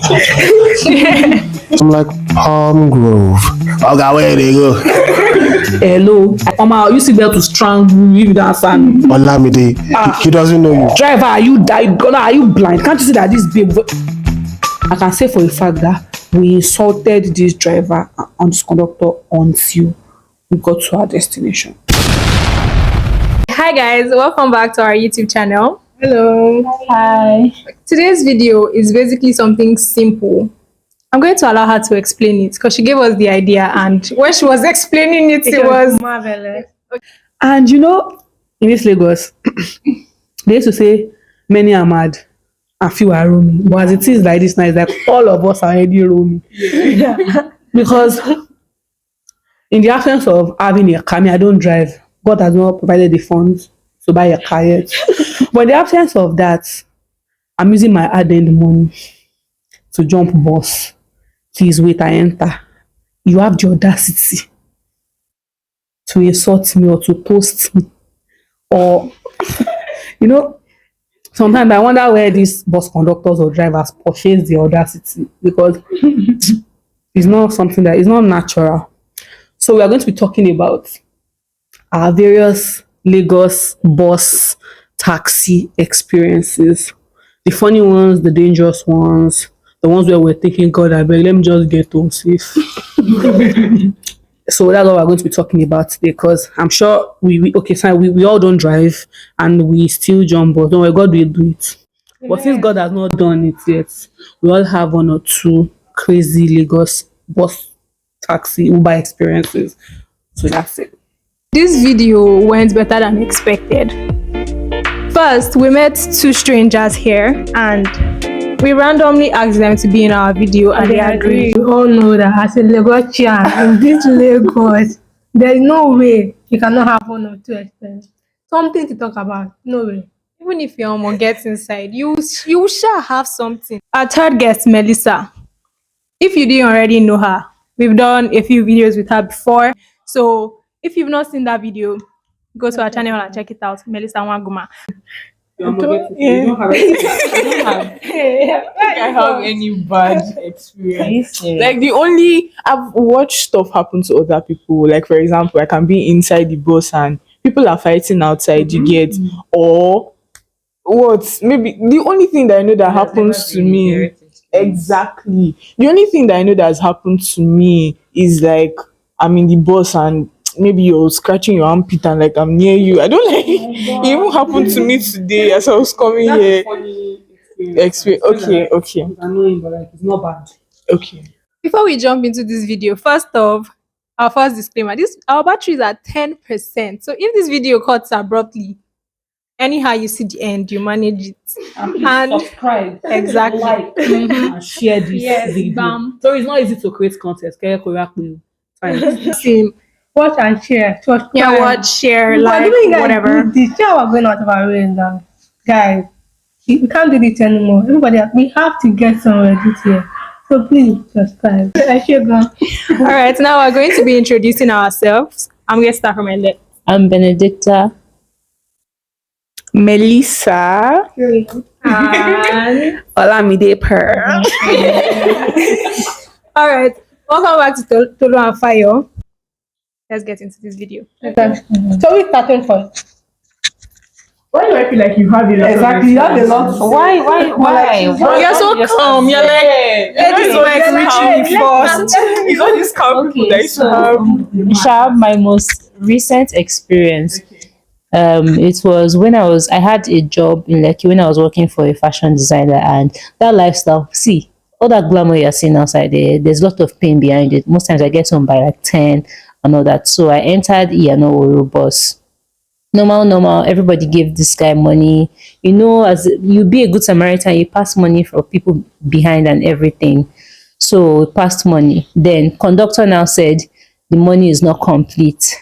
I'm like Palm Grove. Okay, where they go? Hello, Mama, you see there to strangle you if you don't answer me. Olamide, he doesn't know you. Driver, are you blind? Can't you see that this babe? I can say for a fact that we insulted this driver and this conductor until we got to our destination. Hi guys, welcome back to our YouTube channel. Hello. Hi. Today's video is basically something simple. I'm going to allow her to explain it because she gave us the idea, and when she was explaining it, it was marvelous. And you know, in this Lagos, they used to say many are mad and few are roaming. But as it is like this now, it's like all of us are already roaming. Yeah. Because in the absence of having a car, I don't drive. God has not provided the funds to buy a car yet. But in the absence of that, I'm using my hard-earned money to jump bus. Please wait, I enter. You have the audacity to insult me or to toast me. Or, you know, sometimes I wonder where these bus conductors or drivers purchase the audacity, because it's not something that is not natural. So we are going to be talking about our various Lagos bus taxi experiences. The funny ones, the dangerous ones, the ones where we're thinking, God, I beg, let me just get home safe. So that's what we're going to be talking about today, because I'm sure we all don't drive and we still jump bus. Don't worry, God will do it. Yeah. But since God has not done it yet, we all have one or two crazy Lagos bus taxi Uber experiences. So that's it. This video went better than expected. First, we met two strangers here and we randomly asked them to be in our video and they agreed. We all know that as a Lagosian in this Lagos, there is no way you cannot have one or two experiences. Something to talk about. No way. Even if your mom gets inside, you shall have something. Our third guest, Melissa. If you didn't already know her, we've done a few videos with her before. So if you've not seen that video, go to our channel and check it out. Melissa Wanguma. I don't have any bad experience. Like I've watched stuff happen to other people. Like for example, I can be inside the bus and people are fighting outside. You get, or what? Maybe the only thing that I know that happens to me, exactly. The only thing that I know that has happened to me is like I'm in the bus and maybe you're scratching your armpit and like I'm near you. I don't like it even happened to me today as I was coming here. Okay. Annoying, but like it's not bad. Okay. Before we jump into this video, first off, our first disclaimer: our batteries are 10%. So if this video cuts abruptly, anyhow you see the end, you manage it. And subscribe, exactly, like, and share this video. Bam. So it's not easy to create content. Same. Watch and share. Watch, share, like, whatever. This year we're going out of our way now. Guys, we can't do this anymore. Everybody, we have to get somewhere this year. So please subscribe. All right, now we're going to be introducing ourselves. I'm going to start from my left. I'm Benedicta. Melissa. And Olamide Per. All right, welcome back to Tolu and Fayo. Let's get into this video. So we starting first. Why do I feel like you have a lot? Exactly, you have a lot. Why? You're so calm. You're like, ladies were reaching me first. It's all these calm people that used to have. My most recent experience. It was when I had a job in Lekki when I was working for a fashion designer, and that lifestyle. See, all that glamour you're seeing outside there's a lot of pain behind it. Most times I get home by like 10 and all that. So I entered Iyano bus. Normal. Everybody gave this guy money. You know, as you be a good Samaritan, you pass money for people behind and everything. So passed money. Then conductor now said the money is not complete.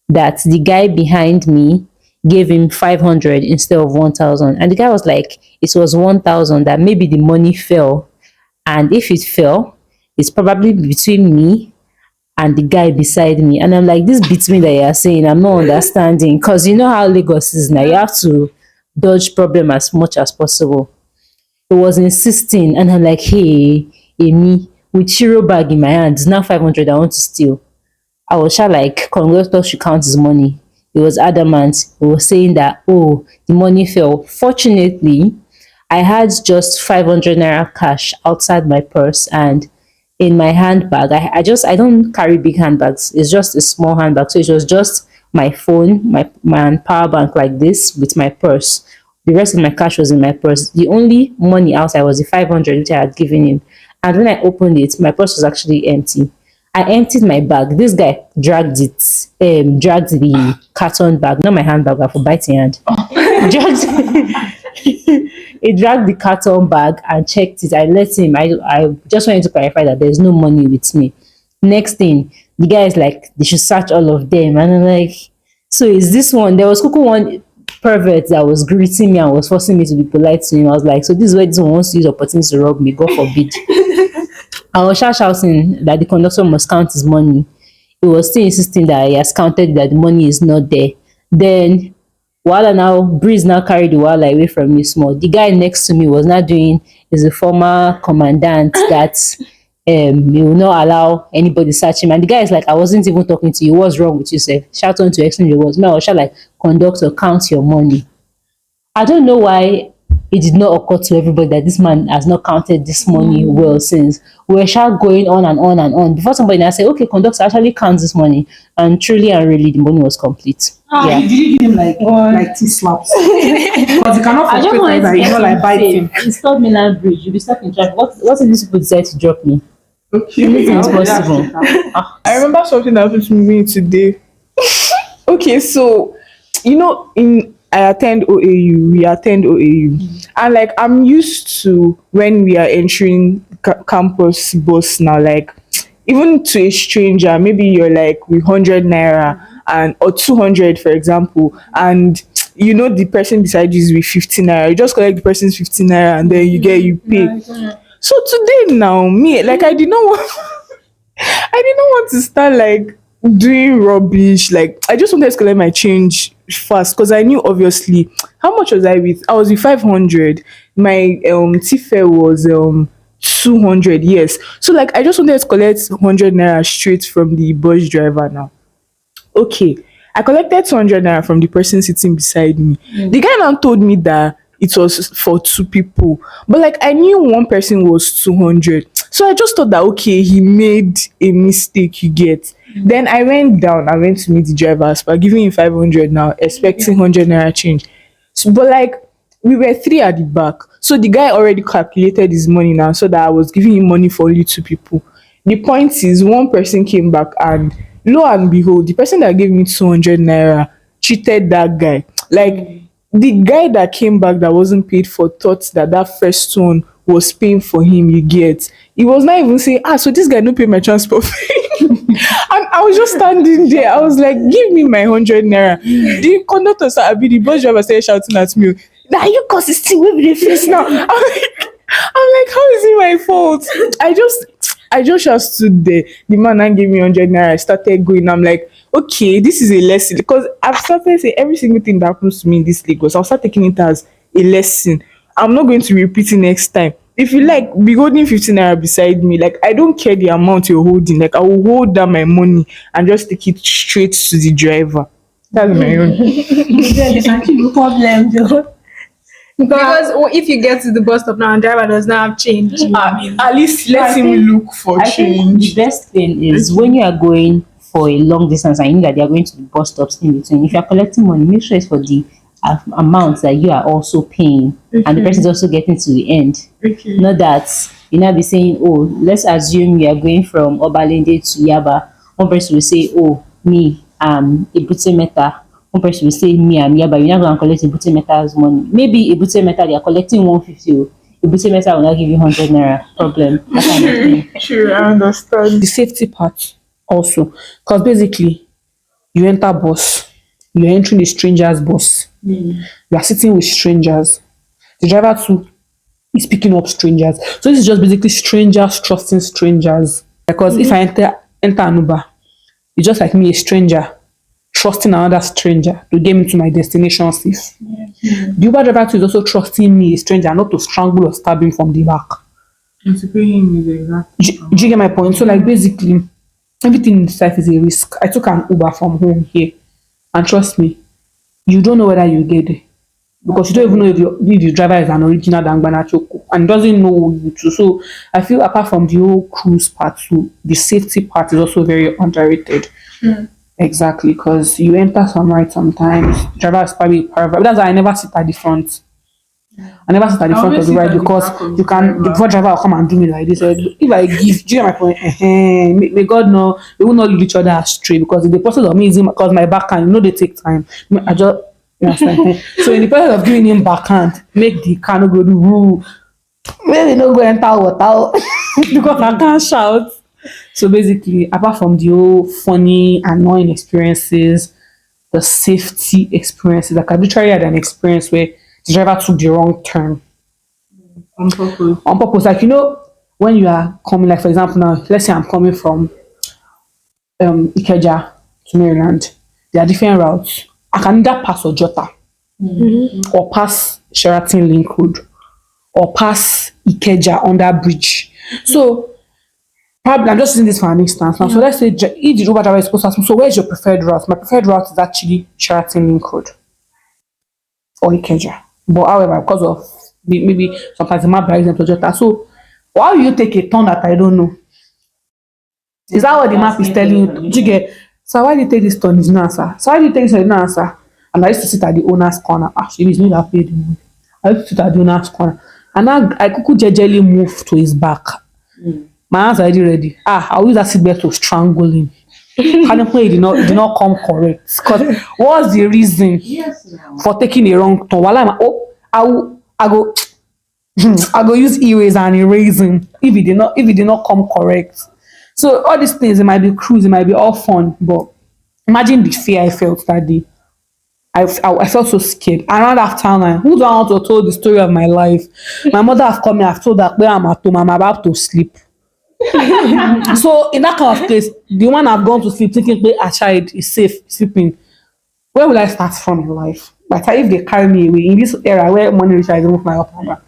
That the guy behind me gave him 500 instead of 1,000. And the guy was like, it was 1,000, that maybe the money fell. And if it fell, it's probably between me and the guy beside me. And I'm like, this beats me that you're saying, I'm not understanding. Because you know how Lagos is now. You have to dodge problem as much as possible. He was insisting, and I'm like, hey, Amy, with Chiro bag in my hand, it's now 500 I want to steal. I was sure like conductor should count his money. He was adamant. He was saying that, oh, the money fell. Fortunately, I had just 500 naira cash outside my purse and in my handbag. I don't carry big handbags. It's just a small handbag. So it was just my phone, my power bank like this with my purse. The rest of my cash was in my purse. The only money outside was the 500 which I had given him. And when I opened it, my purse was actually empty. I emptied my bag. This guy dragged dragged the carton bag, not my handbag, but for biting hand. dragged, he dragged the carton bag and checked it. I let him. I just wanted to clarify that there's no money with me. Next thing, the guy is like, they should search all of them. And I'm like, so is this one? There was Kuku one pervert that was greeting me and was forcing me to be polite to him. I was like, so this is where this one wants to use opportunity to rob me. God forbid. I was shouting that the conductor must count his money. He was still insisting that he has counted that the money is not there. Then Breeze now carried the Wala away from me small. The guy next to me was not doing is a former commandant that he will not allow anybody search him. And the guy is like, I wasn't even talking to you. What's wrong with you, sir? Shout on to explain the words. No, I was shout like, conductor, count your money. I don't know why it did not occur to everybody that this man has not counted this money well since we were sure going on and on and on before somebody now said, okay, conductor actually counts this money, and truly and really the money was complete. Yeah. You didn't give him like two slaps. Because you cannot I don't frustrate want that to you know like biting. It's called Milan Bridge. You'll be stuck in traffic. What if these people decide to drop me? Anything is possible. I remember something that happened to me today. Okay, so I attend OAU, we attend OAU, and like I'm used to when we are entering campus bus now, like even to a stranger, maybe you're like with 100 naira and or 200 for example, and the person beside you is with 15 naira, you just collect the person's 15 naira and then you pay. So today now, me like I did not want to start like doing rubbish. Like I just wanted to collect my change fast because I knew obviously how much was I with? I was with 500. My tea fare was 200. Yes. So like I just wanted to collect 100 naira straight from the bus driver now. Okay. I collected 200 naira from the person sitting beside me. The guy now told me that it was for two people, but like I knew one person was 200, so I just thought that okay, he made a mistake, you get. Then I went to meet the driver by giving him 500 now, expecting 100 naira change. So, but like we were three at the back, so the guy already calculated his money now, so that I was giving him money for only two people. The point is, one person came back, and lo and behold, the person that gave me 200 naira cheated that guy. Like the guy that came back that wasn't paid for thought that first one was paying for him, you get. He was not even saying, so this guy no pay my transport fare. And I was just standing there. I was like, give me my 100 naira. The conductor started, the bus driver started shouting at me, now you consisting with the face now. I'm like, how is it my fault? I just stood there. The man and gave me 100 naira. I started going. I'm like, okay, this is a lesson, because I've started saying every single thing that happens to me in this Lagos, I'll start taking it as a lesson. I'm not going to repeat it next time. If you like, be holding 15 naira beside me. Like I don't care the amount you're holding. Like I will hold down my money and just take it straight to the driver. That's my own. There's actually a problem though. Because if you get to the bus stop now and driver does not have change, At least let him look for I think the change. best thing is when you are going for a long distance and you know that they are going to the bus stops in between. If you are collecting money, make sure it's for the amount that you are also paying, and the person is also getting to the end. Okay. Not that you now be saying, oh, let's assume you are going from Obalende to Yaba. One person will say, oh, me, Ebute Meta. One person will say, me, I'm Yaba. You're not going to collect Ebute Meta's money. Maybe Ebute Meta, they are collecting 150. Ebute Meta will not give you 100 naira. Problem. That kind of thing. Sure, I understand. The safety part also, because basically you enter bus, you're entering a stranger's bus, you are sitting with strangers, the driver too is picking up strangers, so this is just basically strangers trusting strangers. Because if I enter an Uber, it's just like me, a stranger trusting another stranger to get me to my destination safe. The Uber driver too is also trusting me, a stranger, not to strangle or stab him from the back. And to pay him is exactly. Do you get my point? So like basically, everything in this life is a risk. I took an Uber from home here, and trust me, you don't know whether you get there because you don't even know if the driver is an original Dangbana Choko and doesn't know you too. So I feel apart from the whole cruise part too, the safety part is also very underrated. Exactly, because you enter some ride sometimes, driver is probably private. That's why I never sit at the front. I never sit at the front of the ride because you can the bus driver will come and do me like this. If I give, do you get my point? May God know we will not lead each other astray because in the process of me using because my backhand, they take time. I just you understand? So in the process of giving him backhand, make the car no go do woo. Maybe no go enter water because I can't shout. So basically, apart from the whole funny, annoying experiences, the safety experiences, like I literally had an experience where the driver took the wrong turn On purpose. on purpose. Like when you are coming, like for example, now let's say I'm coming from Ikeja to Maryland. There are different routes. I can either pass Ojota or pass Sheraton Link Road or pass Ikeja under bridge. So probably I'm just using this for an instance now. So let's say if the Uber driver is supposed to ask me, so where's your preferred route? My preferred route is actually Sheraton Link Road or Ikeja. But however, because of maybe sometimes the map drives them to Jota. So why will you take a turn that I don't know? Is that what the map is telling you? Do you get? So why do you take this turn? Is no answer. So why do you take this turn? Is no answer. And I used to sit at the owner's corner. Actually, it's me that paid the money. I used to sit at the owner's corner. And I could jejely move to his back. My hands are already ready. I'll use that seatbelt to strangle him. It did not come correct. Because what's the reason for taking a wrong turn? While I go use eraser and erase him if it did not come correct. So all these things, it might be cruise, it might be all fun, but imagine the fear I felt that day. I felt so scared. Around after now, who don't want to tell the story of my life? My mother have come here, I've told that where I'm at home, I'm about to sleep. So in that kind of place, the one I've gone to sleep thinking a child is safe sleeping. Where will I start from in life? But if they carry me away in this era where money reach, I don't move my up and down.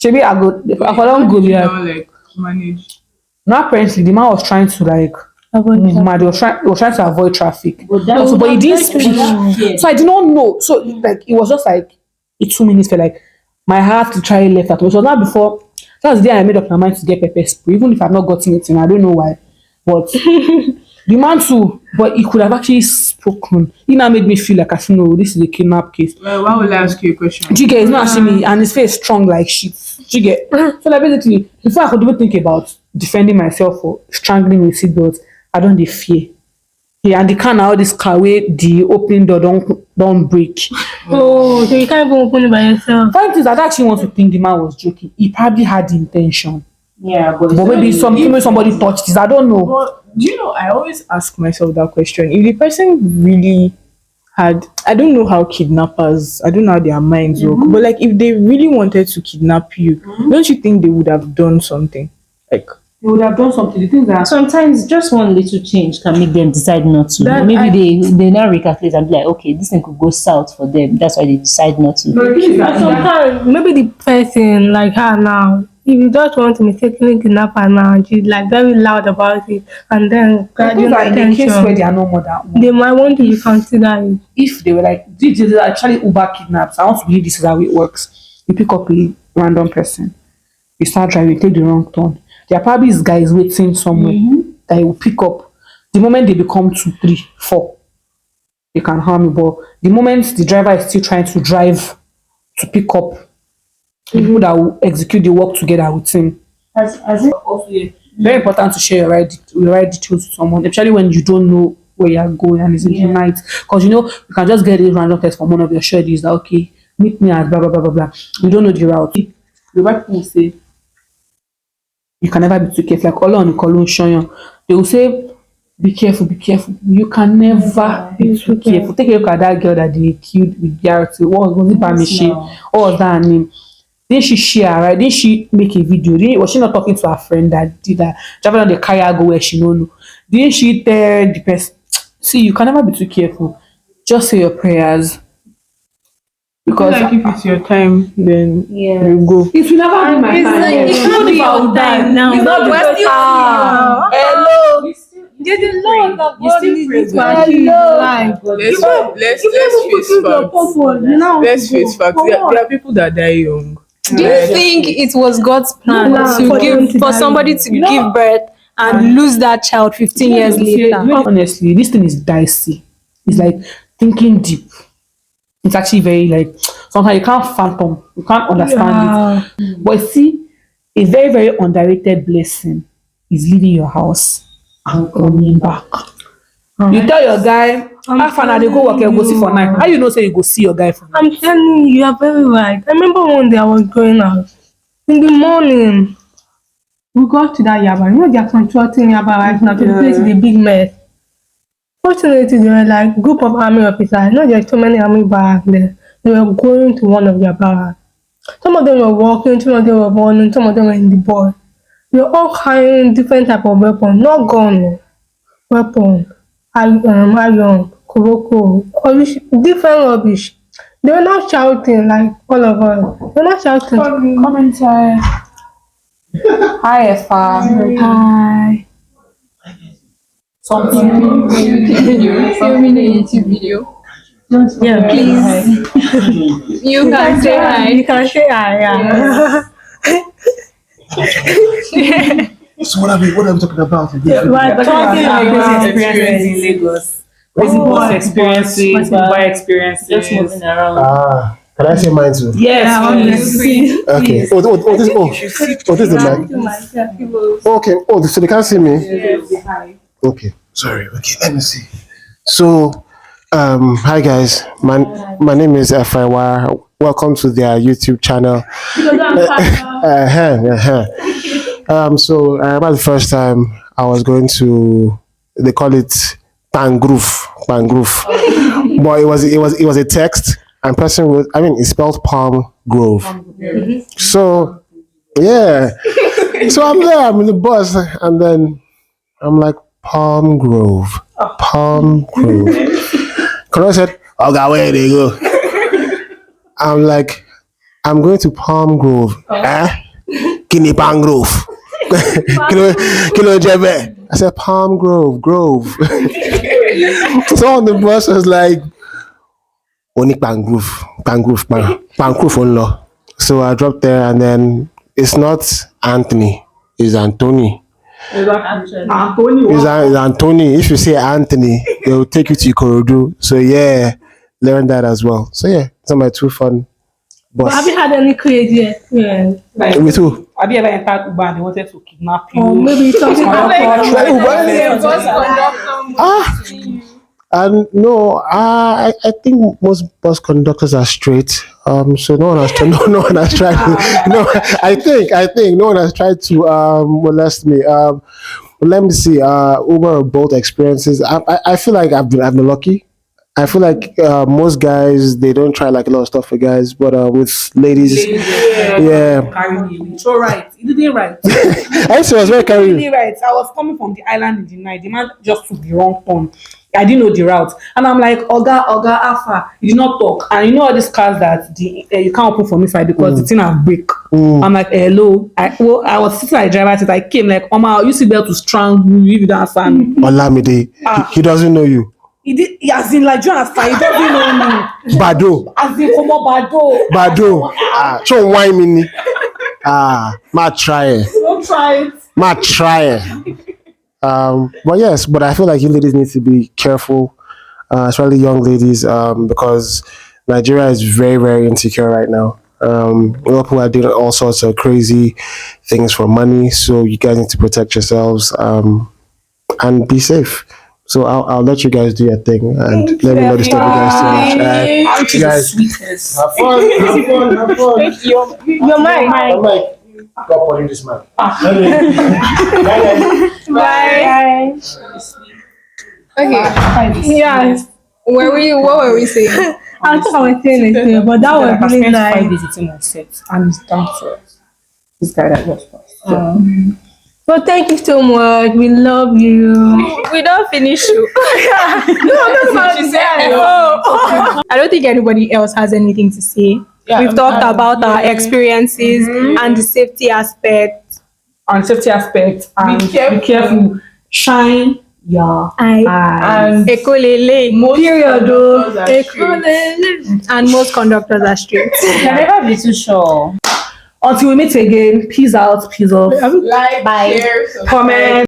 Maybe I don't go there. Like manage. Now apparently the man was trying to like move mad. He was trying to avoid traffic. But he didn't speak. So I did not know. So like it was just like 2 minutes for like my heart literally left at me. So not before that's the day I made up my mind to get pepper spray, even if I've not gotten it in. I don't know why. But the man too, but he could have actually spoken. He now made me feel like I should know this is a kidnap case. Well, why will I ask you a question? Do you get? He's not asking me, and his face strong like shit. Do you get? So like basically, before I could even think about defending myself or strangling with seatbelts, I don't dey fear. Yeah, and the car now, this car where the opening door don't break. Oh, so you can't even open it by yourself. Fact is, I actually want to think the man was joking. He probably had the intention. Yeah, But maybe somebody touched this. I don't know. But do you know, I always ask myself that question. If the person really had, I don't know how kidnappers, I don't know how their minds work, but like if they really wanted to kidnap you, don't you think they would have done something? Like, They would have done something. The things that sometimes just one little change can make them decide not to. Maybe they now recalculate and be like, okay, this thing could go south for them. That's why they decide not to. But sometimes maybe the person like her now, if you just want to mistakenly kidnap her now, she's like very loud about it, and then gradual in the case where attention, they are no more than one. they might want to be considered. If they were like, this is actually Uber kidnaps, I want to believe this is how it works. You pick up a random person, you start driving, take the wrong turn. There are probably these guys waiting somewhere that you will pick up. The moment they become 2, 3, 4, they can harm you. But the moment the driver is still trying to drive to pick up the people that will execute the work together with him. As it Also, very important to share your ride details with someone, especially when you don't know where you are going and it's in the night. Because you can just get a random text from one of your schedulers that okay, meet me at blah blah blah blah blah. You don't know the route. The right people will say you can never be too careful. Like all on the column showing, they will say be careful, be careful. You can never be too careful. Take a look at that girl that they killed with Garrity. What was it, Bamishi? What was that name? Didn't she share, right? Didn't she make a video? Was she not talking to her friend that did that? Driving on the car go where she don't know. Didn't she tell the person? See, you can never be too careful. Just say your prayers. Because Because like if it's your time, then Yeah. you go. it will never be my It's time. like, it can't be your time now. It's not We're because- still Hello. There's a lot of You God still needs pray, you to but- achieve in Hello. life. Let's Even face fulfill your facts. purpose, you know how Let's to go. face facts. For There what? are people that die young. Do you think it was God's plan No, to for them give to for die somebody young. to give birth and lose that child 15 years later? Honestly, this thing is dicey. It's like thinking deep. It's actually very like sometimes you can't fathom, you can't understand it. But see, a very, very underrated blessing is leaving your house and coming back. You tell your guy, how far now they go work and go see for night. How you know say you go see your guy for night? I'm telling you, you're very right. I remember one day I was going out. In the morning, we got to that Yaba. You know, they're constructing Yaba right now to the place with the big mess. Fortunately, they were like group of army officers. I know there's so many army barracks there. They were going to one of their barracks. Some of them were walking, some of them were running, some of them were in the bus. They were all carrying different type of weapons, not gun, weapon, iron, kuroko, different rubbish. They were not shouting like all of us. They were not shouting. Come inside. Hi, Efa. Hi. Something. Filming a YouTube video. Yeah, Please. You can say hi. You can say hi. Yeah. So what are we talking about? Right, but Talking talking about about experiences in Lagos. Bus experiences, Dubai experiences. Just moving around. Can I say mine too? Yes, please. Okay. This is the mic. Okay. Oh, so they can't see me. Okay. Sorry. Okay. Let me see. So, hi guys. My name is Efa Iwara. Welcome to their YouTube channel. So I remember the first time I was going to, they call it Pangrove, but it was a text and person was, I mean, it's spelled Palm Grove. So yeah, so I'm there, I'm in the bus, and then I'm like Palm Grove. Colonel said, "Oh God, where they go?" I'm like, "I'm going to Palm Grove." Kini Palm Grove. Kilo Jebe. I said Palm Grove. So on the bus was like, Oni Pangrove on law. So I dropped there, and then it's not Anthony, it's Anthony. It's Anthony. If you say Anthony, they will take you to Ikorodu. So yeah, learn that as well. So yeah, those are my two fun But have bus. you had any crazy experience? Like, Me too. have you ever entered Uber and they wanted to kidnap you? Or maybe something And no, I think most bus conductors are straight. So no one has tried. No one has tried. No, I think no one has tried to molest me. Let me see. Uber or Bolt experiences. I feel like I've been lucky. I feel like most guys, they don't try like a lot of stuff for guys, but with ladies, yeah. Carry me. So right. You didn't right. I used to was very You carrying. didn't right. I was coming from the island in the night. The man just took the wrong turn. I didn't know the route. And I'm like, Oga, Alpha, you did not talk. And you know all these cars that you can't open from inside because the thing has break. I'm like, hello. I was sitting at the driver's seat. I came like, Oma, you see there to strangle you if you don't answer me. Olamide, he doesn't know you. He did, as in like, do you understand? He doesn't know me. Bado. As in, come on, Bado. Show wine mini. Ma try it. Don't try it. Ma try it. But yes, but I feel like you ladies need to be careful, especially young ladies, because Nigeria is very, very insecure right now. A lot of people are doing all sorts of crazy things for money, so you guys need to protect yourselves and be safe. So I'll let you guys do your thing and let me not disturb you guys too much. You guys, Sweetest. have fun. Your mind. I'm like, God punish this man. Bye. Okay. Yes. What were we saying? I thought I was saying it too, but that was really nice. 5 days eating my set and it's done for us. This guy that just passed. Well, thank you so much. We love you. We don't finish you. Oh. I don't think anybody else has anything to say. We've talked about our experiences and the safety aspect. On safety aspect, and be careful. Shine your And Ekolele. Period. And most conductors are straight. You can never be too sure. Until we meet again, peace out, peace off. Like, Bye. share, subscribe. Comment.